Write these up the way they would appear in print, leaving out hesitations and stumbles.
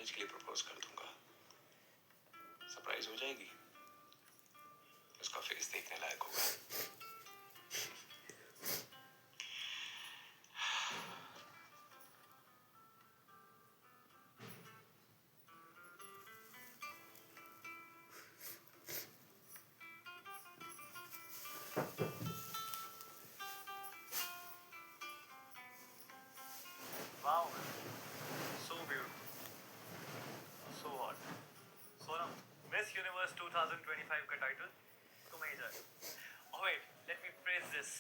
Marriage के लिए propose कर दूंगा। सरप्राइज हो जाएगी, उसका फेस देखने लायक होगा। Wow, so beautiful, so hot. Sonam, Miss Universe 2025 का टाइटल तुम्हें ही जाएगा. Oh wait, let me phrase this.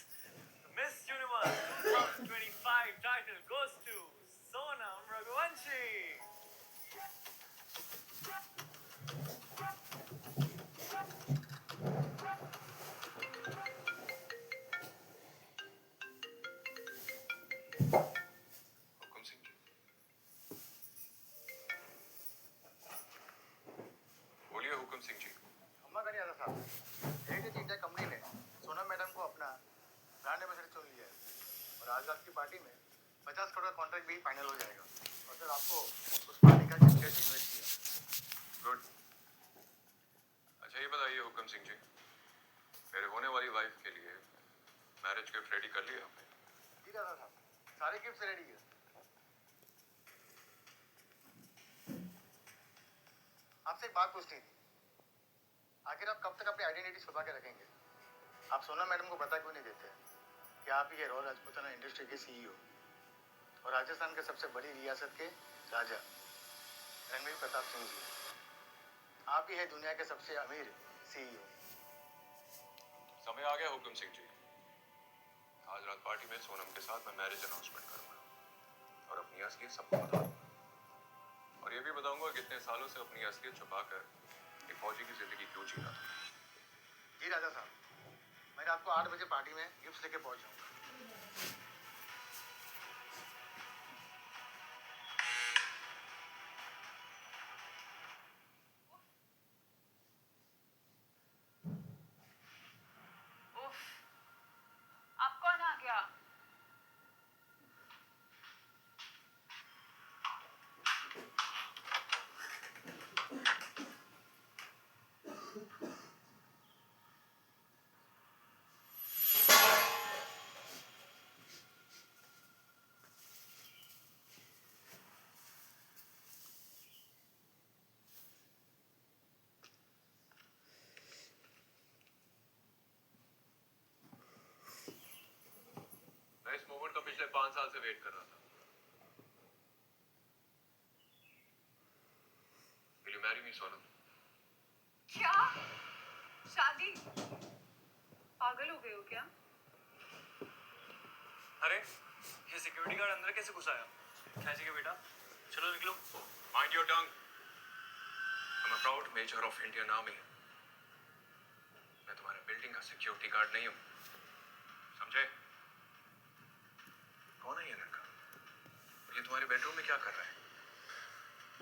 The Miss Universe 2025 title goes to Sonam Raghuvanshi. Hukum Singh ji, बोलिए हुकुम सिंह जी। अम्मा का नहीं आता साहब। हेरिटेज इंडिया कंपनी ने सोनम मैडम को अपना ब्रांड एम्बेसडर चुन लिया है और आज रात की पार्टी में 50 करोड़ का कॉन्ट्रैक्ट भी फाइनल हो जाएगा। और सर आपको उस पार्टी का टिकट इन्वेस्ट किया। गुड। अच्छा ये बताइए हुकुम सिंह जी, मेरे होने वाली वाइफ के लिए मैरिज गिफ्ट रेडी कर लिया आपने? जी दादा साहब, सारे गिफ्ट रेडी है। आपसे एक बात पूछनी थी, आखिर आप कब तक अपनी आइडेंटिटी छुपा के रखेंगे? आप सोनम मैडम को बता क्यों नहीं देते कि आप ही है रॉयल राजपूताना इंडस्ट्री के सीईओ और राजस्थान के सबसे बड़ी रियासत के राजा रणवीर प्रताप सिंह जी? आप ही है दुनिया के सबसे अमीर सीईओ। समय आ गया हुकुम सिंह जी। आज रात पार्टी में सोनम के साथ मैं मैरिज अनाउंसमेंट करूंगा और अपनी असलियत सबको बता दूंगा। और ये भी बताऊंगा कि इतने सालों से अपनी असलियत छुपाकर एक फौजी की जिंदगी क्यों जी रहा था। जी राजा साहब, मैं रात को 8 बजे पार्टी में गिफ्ट लेके पहुंच जाऊंगा। उफ, अब कौन आ गया? मैं इस मोमेंट का पिछले 5 साल से वेट कर रहा था। Will you marry me, Sonam? क्या? शादी? पागल हो गए हो क्या? अरे ये सिक्योरिटी गार्ड अंदर कैसे घुस आया? क्या चाहिए बेटा? चलो निकलो. Mind your tongue. I'm a proud major of Indian Army. मैं तुम्हारे बिल्डिंग का सिक्योरिटी गार्ड नहीं हूँ, समझे? कौन है ये लड़का? ये तुम्हारे बेडरूम में क्या कर रहा है?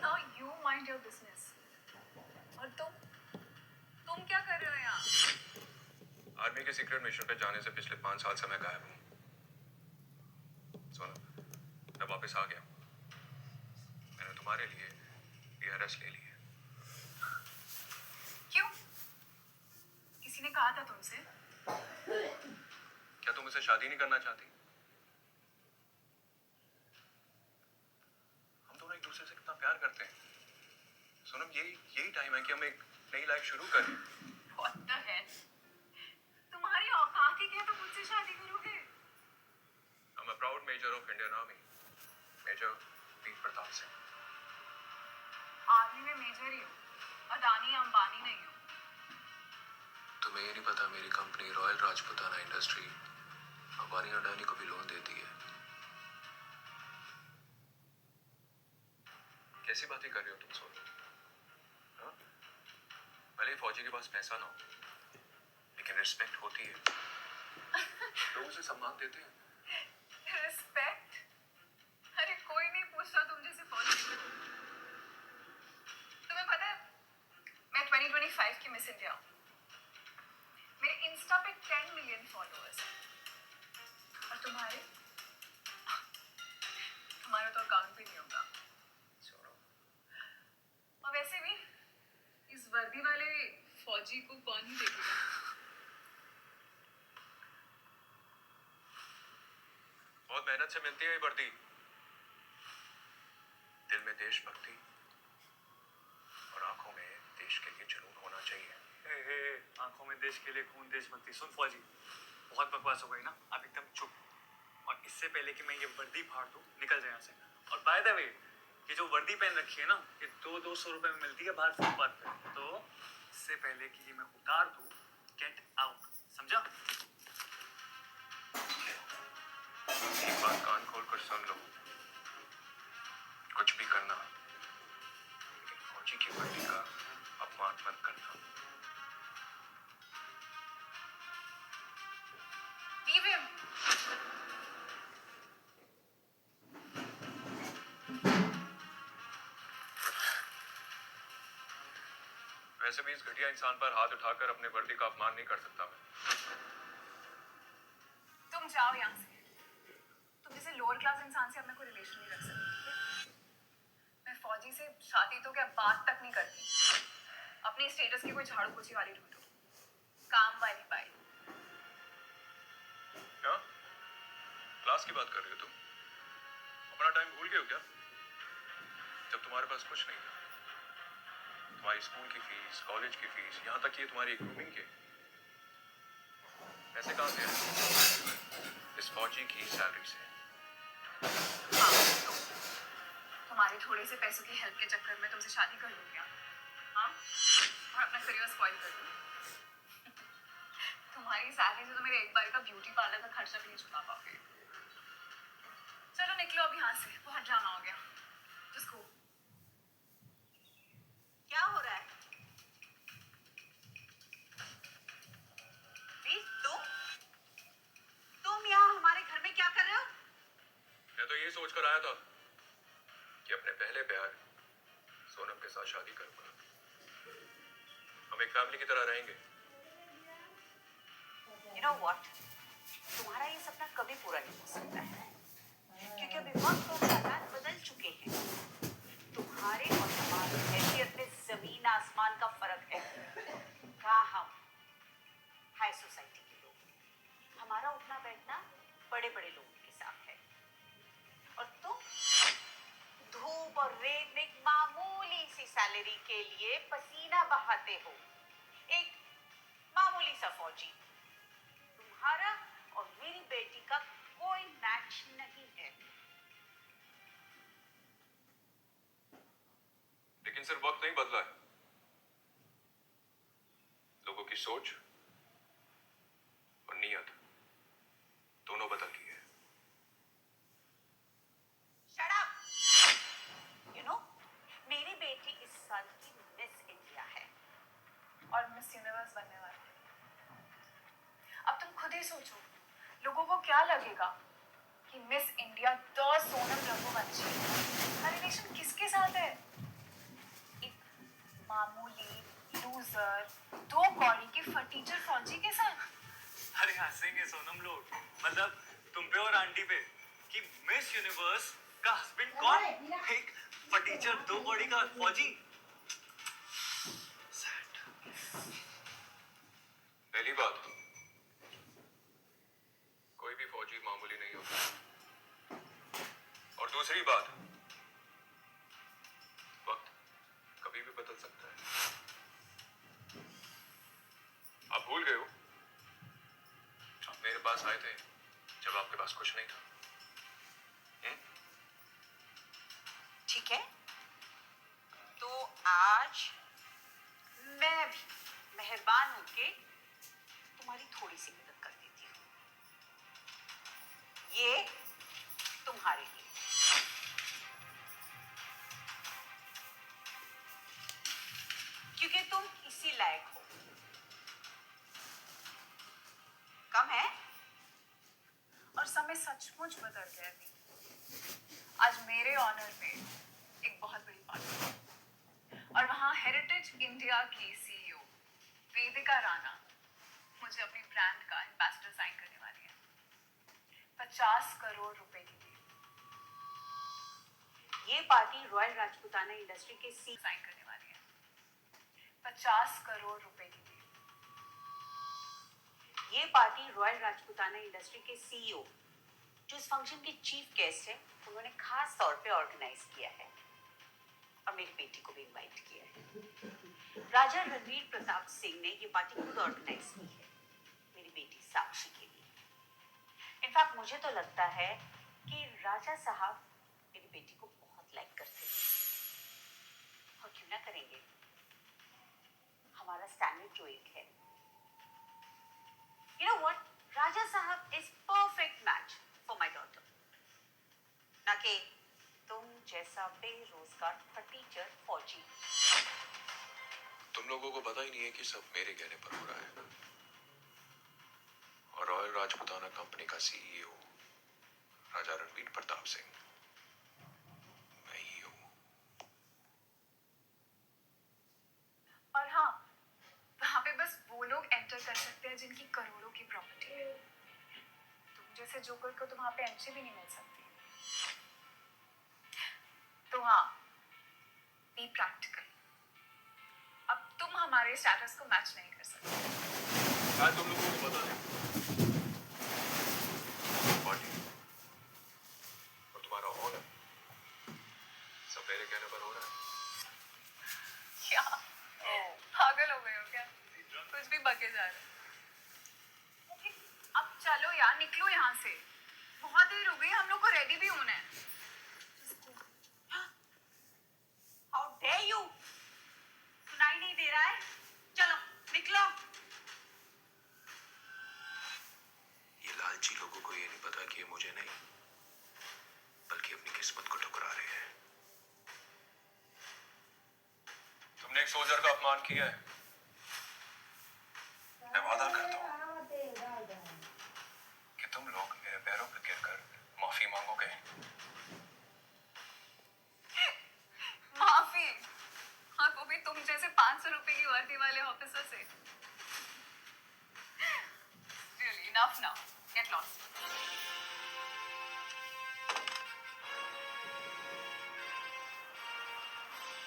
Now you mind your business. और तुम क्या कर रहे हो यहाँ? आर्मी के सीक्रेट मिशन पे जाने से पिछले 5 साल से मैं गायब हूँ। सोनम, मैं वापस आ गया हूँ। मैंने तुम्हारे लिए ये अरेस्ट ले ली है। क्यों? किसी ने कहा था तुमसे? क्या तुम मुझसे शादी नहीं करना चाहती? हम दोनों एक दूसरे से कितना प्यार करते हैं। सोनम, यही टाइम है कि हम एक नई लाइफ शुरू करें। What the hell? तुम्हारी औकात ही क्या तो मुझसे शादी करोगे? I'm a proud major of Indian Army. Major Veer Pratap Singh. Army में मेजर ही हो, अदानी या अंबानी नहीं हो। तुम्हें ये नहीं पता मेरी company royal Rajputana industry Ambani Adani को भी लोन देती है। कैसी बातें कर रहे हो तुम सोनम? हाँ? भले ही फौजी के पास पैसा ना हो, लेकिन रिस्पेक्ट होती है। लोग उसे सम्मान देते हैं। रिस्पेक्ट? अरे कोई नहीं पूछता तुम जैसे फौजी को। तुम्हें पता है मैं 2025 की मिस इंडिया हूँ। मेरे इंस्टा पे 10 मिलियन फॉलोअर्स हैं और तुम्हारे तो अकाउंट भी नहीं होगा। सोनम, वर्दी वाले फौजी को कौन ही देखेगा? बहुत मेहनत से मिलती है ये वर्दी। दिल में देशभक्ति और आंखों में देश के लिए जुनून होना चाहिए। आंखों में देश के लिए खून देशभक्ति। सुन फौजी, बहुत बकवास हो गई ना, आप एकदम चुप। और इससे पहले कि मैं ये वर्दी फाड़ दूं, निकल जाए यहाँ से। और बाय द वे, ये जो वर्दी पहन रखी है ना, ये 200 रुपए में मिलती है बाहर फुटपाथ पे। तो इससे पहले कि ये मैं उतार दूं, गेट आउट, समझा? एक बात कान खोल कर सुन लो, कुछ भी करना लेकिन फौजी की वर्दी का अपमान मत करना। Leave him. वैसे भी इस घटिया इंसान पर हाथ उठाकर अपने वर्दी का अपमान नहीं कर सकता मैं। तुम जाओ यहाँ से। तुम जैसे लोअर क्लास इंसान से अब मैं कोई रिलेशन नहीं रख सकती, ठीक है? मैं फौजी से शादी तो क्या बात तक नहीं करती। अपनी स्टेटस की कोई झाड़ू पोछी वाली ढूंढो, काम वाली पाई। क्या क्लास की बात कर रही हो तुम? अपना टाइम भूल गए हो क्या, जब तुम्हारे पास कुछ नहीं था? तुम्हारी स्कूल की फीस, कॉलेज की फीस, यहाँ तक कि तुम्हारी ग्रूमिंग के पैसे कहाँ से आए? इस फौजी की सैलरी से। हाँ, तुम्हारे थोड़े से पैसों की हेल्प के चक्कर में तुमसे शादी कर लूँ क्या? हाँ, और अपना करियर स्पॉइल कर दूँ? तुम्हारी सैलरी से तो मेरे एक बार का ब्यूटी पार्लर का खर्चा भी नहीं चुका पाओगे। चलो निकलो अब यहाँ से, बहुत ड्रामा हो गया। Just go. क्या हो रहा है? प्लीज तुम यहाँ हमारे घर में क्या कर रहे हो? मैं तो ये सोचकर आया था कि अपने पहले प्यार सोनम के साथ शादी करूंगा। हम एक फैमिली की तरह रहेंगे। You know what? तुम्हारा ये सपना कभी पूरा नहीं हो सकता है, क्योंकि अभी वक्त और हालात बदल चुके हैं। तुम्हारे और हमारी हैसियत में जमीन आसमान का फर्क है। कहाँ हम हाई सोसाइटी के लोग, हमारा उठना बैठना बड़े बड़े लोगों के साथ है, और तुम धूप और रेत में एक मामूली सी सैलरी के लिए पसीना बहाते हो। एक मामूली सा फौजी। तुम्हारा और मेरी बेटी का कोई मैच नहीं है। लेकिन सिर्फ वक्त नहीं बदला है, लोगों की सोच और नीयत दोनों बदल गई है। Shut up! You know, मेरी बेटी इस साल की मिस इंडिया है। और मिस यूनिवर्स बनने वाली है। अब तुम खुद ही सोचो, लोगों को क्या लगेगा कि मिस इंडिया तो सोनम रघुवंशी का रिलेशन किसके साथ है? एक मामूली लूजर, 2 कौड़ी के फटीचर फौजी के साथ। अरे हंसेंगे सोनम लोग, मतलब तुम पे और आंटी पे, कि मिस यूनिवर्स का हस्बैंड कौन? एक फटीचर 2 कौड़ी का फौजी। Sad. पहली बात, कोई भी फौजी मामूली नहीं होता। और दूसरी बात, वक्त कभी भी बदल सकता है। आप भूल गए हो, आप मेरे पास आए थे जब आपके पास कुछ नहीं था। ठीक है, तो आज मैं भी मेहरबान होके तुम्हारी थोड़ी सी मदद कर देती हूँ। ये तुम्हारे लिए। क्योंकि तुम इसी लायक हो। कम है? और समय सचमुच बदल गया है। आज मेरे ऑनर में एक बहुत बड़ी पार्टी है और वहाँ हेरिटेज इंडिया की सीईओ वेदिका राणा मुझे अपनी ब्रांड का एम्बेसडर साइन करने वाली है 50 करोड़ रुपए की डील ये पार्टी रॉयल राजपूताना इंडस्ट्री के सी साइन करने वाली है 50 करोड़ रुपए की थी। ये पार्टी रॉयल राजपूताना इंडस्ट्री के सीईओ, जो इस फंक्शन के चीफ गेस्ट है, उन्होंने खास तौर पे ऑर्गेनाइज किया है और मेरी बेटी को भी इनवाइट किया है। राजा रणवीर प्रताप सिंह ने ये पार्टी खुद ऑर्गेनाइज की है मेरी बेटी साक्षी के लिए। इनफैक्ट मुझे तो लगता है कि राजा साहब मेरी बेटी को बहुत लाइक करते हैं और क्यों ना करेंगे, हमारा स्टैंडर्ड जो एक है। You know what? Raja Sahab is perfect match for my daughter. ना कि तुम जैसा बेरोजगार फटीचर फौजी। तुम लोगों को पता ही नहीं है कि सब मेरे कहने पर हो रहा है। और रॉयल राजपूताना कंपनी का सीईओ राजा रणवीर प्रताप सिंह मैं ही हूँ। और हाँ, वहां पे बस वो लोग एंटर कर सकते हैं जिनकी करोड़ों की प्रॉपर्टी है। तुम जैसे जोकर को तो वहां पे एंट्री भी नहीं मिल सकती। तो हाँ, बी प्रैक्टिकल। अब तुम हमारे स्टेटस को मैच नहीं कर सकते। शायद तुम लोगों को पता नहीं। पार्टी और तुम्हारा ऑनर सब मेरे कहने पर हो रहा है। क्या पागल हो गए हो क्या? कुछ भी बके जा रहे हो। ओके, अब चलो यार, निकलो यहाँ से। बहुत देर हो गई, हम लोग को रेडी भी होना है। How dare you? सुनाई नहीं दे रहा है? चलो निकलो। ये लालची लोगों को ये नहीं पता कि ये मुझे नहीं बल्कि अपनी किस्मत को ठुकरा रहे हैं। तुमने एक सोल्जर का अपमान किया है। मैं वादा करता हूँ कि तुम लोग मेरे पैरों पर गिरकर माफी मांगोगे। माफी? हाँ, वो भी तुम जैसे 500 रुपए की वर्दी वाले ऑफिसर से। Really, enough now. Get lost.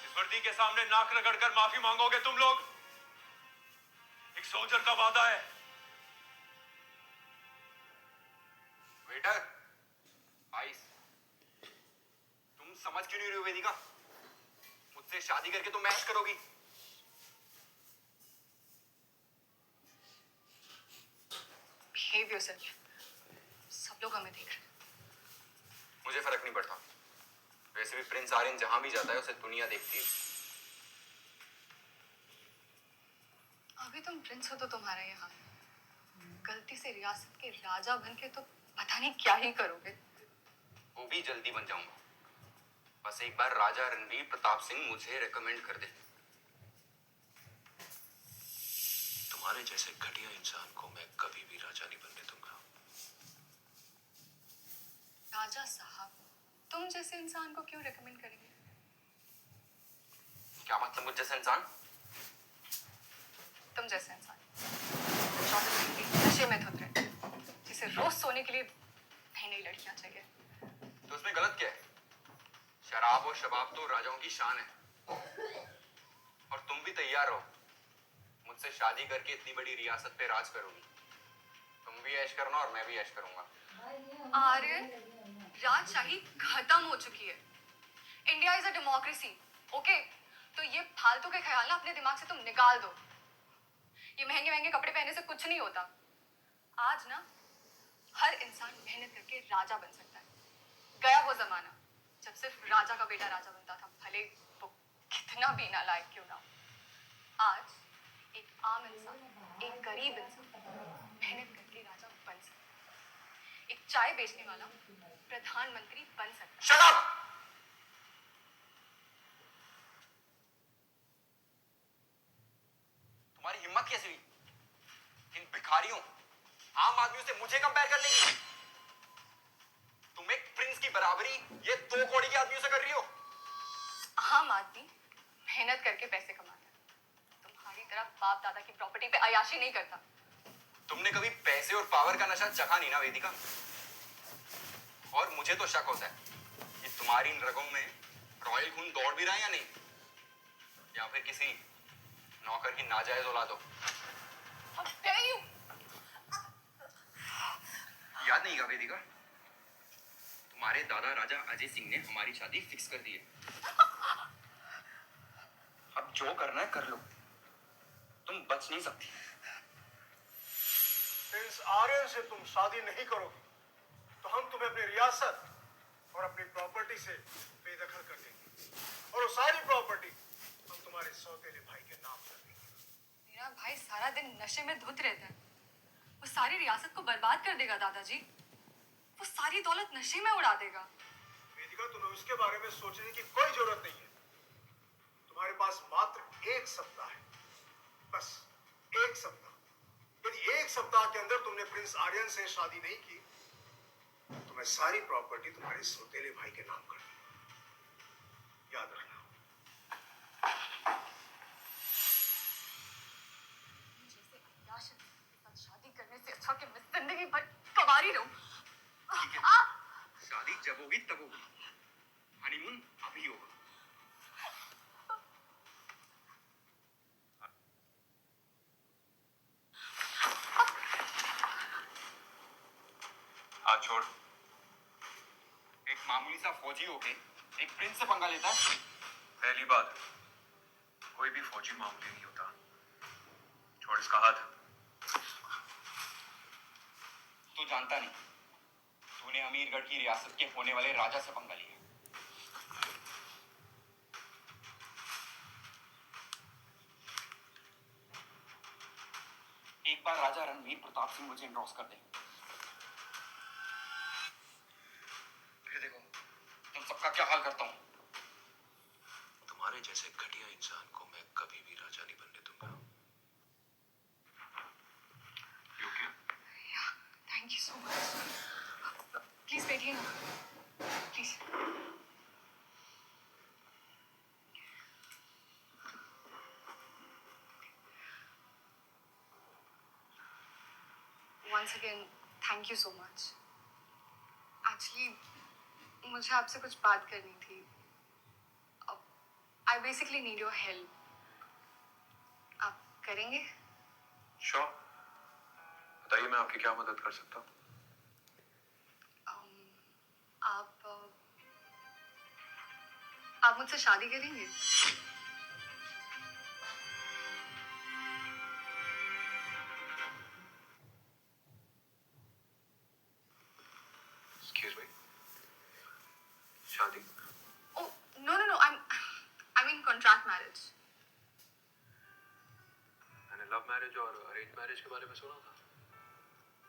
इस वर्दी के सामने नाक रगड़कर माफी मांगोगे तुम लोग। एक सोल्जर का वादा है। Waiter, ice. तुम समझ क्यों नहीं रही हो वेदिका? मुझसे शादी करके तुम ऐश करोगी। Behave yourself. सब लोग हमें देख रहे हैं। मुझे फर्क नहीं पड़ता। वैसे भी प्रिंस आर्यन जहां भी जाता है उसे दुनिया देखती है। अभी तुम प्रिंस हो तो तुम्हारा ये हाल। गलती से रियासत के राजा बन के तो पता नहीं क्या ही करोगे। वो भी जल्दी बन जाऊंगा। बस एक बार राजा रणवीर प्रताप सिंह मुझे रेकमेंड कर दे। तुम्हारे जैसे घटिया इंसान को मैं कभी भी राजा नहीं बनने दूंगा। राजा साहब, तुम जैसे इंसान को क्यों रेकमेंड करेंगे? क्या मतलब मुझ जैसा इंसान? तुम जैसे इंसान नशे में धुत रहे, जिसे रोज सोने के लिए नई नई लड़कियां चाहिए। तो उसमें गलत क्या है? शराब और शबाब तो राजाओं की शान है। और तुम भी तैयार हो मुझसे शादी करके इतनी बड़ी रियासत पे राज करोगी। तुम भी ऐश करना और मैं भी ऐश करूंगा। आर्यन, राजशाही खत्म हो चुकी है। India is a democracy, okay? तो ये फालतू के ख्याल ना अपने दिमाग से तुम निकाल दो। ये महंगे महंगे कपड़े पहनने से कुछ नहीं होता। आज ना हर इंसान मेहनत करके राजा बन सकता है। गया वो जमाना जब सिर्फ राजा का बेटा राजा बनता था, भले वो कितना भी नालायक क्यों ना हो। आज एक आम इंसान, एक गरीब इंसान मेहनत करके राजा बन सकता है। एक चाय बेचने वाला प्रधानमंत्री बन सकता है। Shut up! तुम्हारी हिम्मत कैसे हुई इन भिखारियों, आम आदमियों से मुझे कंपेयर करने की? तुम एक प्रिंस की बराबरी ये 2 कौड़ी के आदमियों से कर रही हो। आम आदमी मेहनत करके पैसे कमाता है, तुम्हारी तरह बाप दादा की प्रॉपर्टी पे अयाशी नहीं करता। तुमने कभी पैसे और पावर का नशा चखा नहीं ना वेदिका। और मुझे तो शक होता है कि तुम्हारी इन रगों में रॉयल खून दौड़ भी रहा है या नहीं, या फिर किसी नौकर की नाजायज औलाद हो। How dare you? याद नहीं का वेदिका? तुम्हारे दादा राजा अजय सिंह ने हमारी शादी फिक्स कर दी है। अब जो करना है कर लो, तुम बच नहीं सकती। प्रिंस आर्यन से तुम शादी नहीं करोगे तो हम तुम्हें अपनी रियासत और अपनी प्रॉपर्टी से बेदखल कर देंगे, और वो सारी प्रॉपर्टी हम तुम्हारे सौतेले भाई के नाम कर देंगे। मेरा भाई सारा दिन नशे में धुत रहता है। वो सारी रियासत को बर्बाद कर देगा दादाजी। वो सारी दौलत नशे में उड़ा देगा। वेदिका, तुम्हें उसके बारे में सोचने की कोई जरूरत नहीं है। तुम्हारे पास मात्र 1 सप्ताह है, बस 1 सप्ताह। यदि 1 सप्ताह के अंदर तुमने प्रिंस आर्यन से शादी नहीं की तो मैं सारी प्रॉपर्टी तुम्हारे सौतेले भाई के नाम कर दूंगा। याद रखना। जैसे अयाश के साथ शादी करने से अच्छा कि मैं जिंदगी भर कवारी रहूं। ठीक है, शादी जब होगी तब होगी, हनीमून अभी होगा। हाथ छोड़। एक मामूली सा फौजी होके एक प्रिंस से पंगा लेता है। पहली बात, कोई भी फौजी मामूली नहीं होता। छोड़ इसका हाथ। तू जानता नहीं, तूने अमीरगढ़ की रियासत के होने वाले राजा से पंगा लिया। एक बार राजा रणवीर प्रताप सिंह मुझे एंडोर्स कर दे, फिर देखो तुम सबका क्या हाल करता हूं। तुम्हारे जैसे घटिया इंसान को मैं कभी भी राजा नहीं बनने दूंगा। You okay? Thank you so much. Please बैठिए ना, please. Once again, thank you so much. Actually, मुझे आपसे कुछ बात करनी थी। I basically need your help. आप करेंगे? Sure. बताइए मैं आपकी क्या मदद कर सकता हूँ? आप मुझसे शादी करेंगे? Excuse me. शादी? Oh, no. I mean contract marriage. मैंने लव मैरिज और अरेंज मैरिज के बारे में सुना था।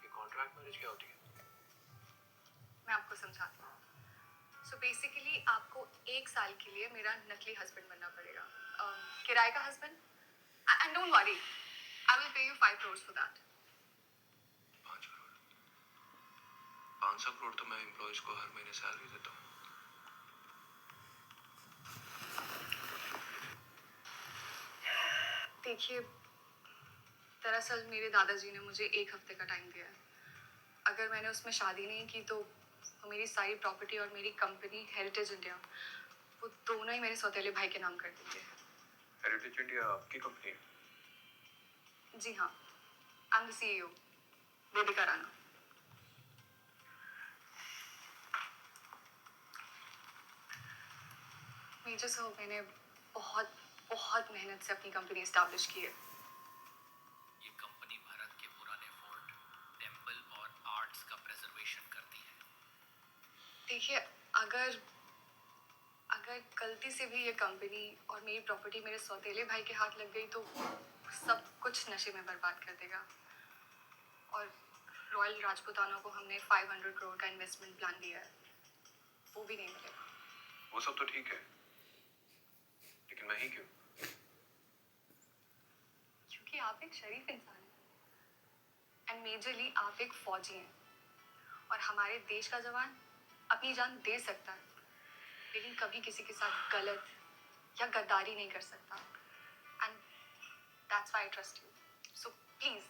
ये कॉन्ट्रैक्ट मैरिज क्या होती है? मैं आपको समझाती हूँ। So basically आपको 1 साल के लिए मेरा नकली हस्बैंड बनना पड़ेगा। किराए का husband. And don't worry, I will pay you 5 crores for that. 5 crore? 500 crore तो मैं एम्प्लॉयज को हर महीने सैलरी देता हूँ। देखिए, दरअसल मेरे दादाजी ने मुझे 1 हफ्ते का टाइम दिया है। अगर मैंने उसमें शादी नहीं की तो मेरी सारी प्रॉपर्टी और मेरी कंपनी हेरिटेज इंडिया, वो दोनों ही मेरे सौतेले भाई के नाम कर देंगे। हेरिटेज इंडिया आपकी कंपनी है? जी हाँ, I am the CEO, Vedika Rana. Major साहब, मैंने बहुत मेहनत से अपनी कंपनी एस्टैब्लिश की है। ये कंपनी भारत के पुराने फोर्ट, टेंपल और आर्ट्स का प्रिजर्वेशन करती है। देखिए, अगर गलती से भी ये कंपनी और मेरी प्रॉपर्टी मेरे सौतेले भाई के हाथ लग गई तो सब कुछ नशे में बर्बाद कर देगा। और रॉयल राजपूताना को हमने 500 करोड़ का इन्वेस्टमेंट प्लान दिया है, वो भी नहीं मिलेगा। वो सब तो ठीक है, लेकिन मैं ही क्यों? क्योंकि आप एक शरीफ इंसान हैं एंड मेजरली आप एक फौजी हैं, और हमारे देश का जवान अपनी जान दे सकता है लेकिन कभी किसी के साथ गलत या गद्दारी नहीं कर सकता। And that's why I trust you. So please